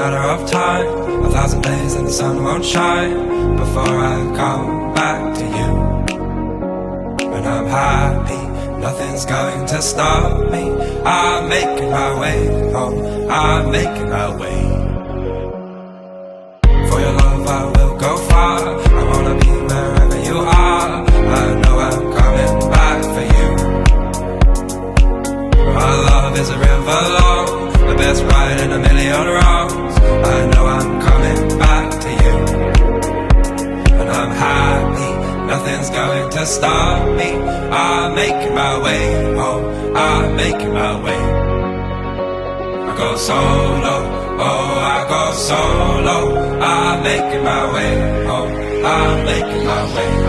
matter of time. 1,000 days and the sun won't shine before I come back to you. When I'm happy, nothing's going to stop me. I'm making my way home, I'm making my way. For your love I will go far, I wanna be wherever you are. I know I'm coming back for you. Our love is a river long, the best ride in a million wrongs. I know I'm coming back to you. And I'm happy, nothing's going to stop me. I'm making my way home, I'm making my way. I go solo, oh I go solo. I'm making my way home, I'm making my way.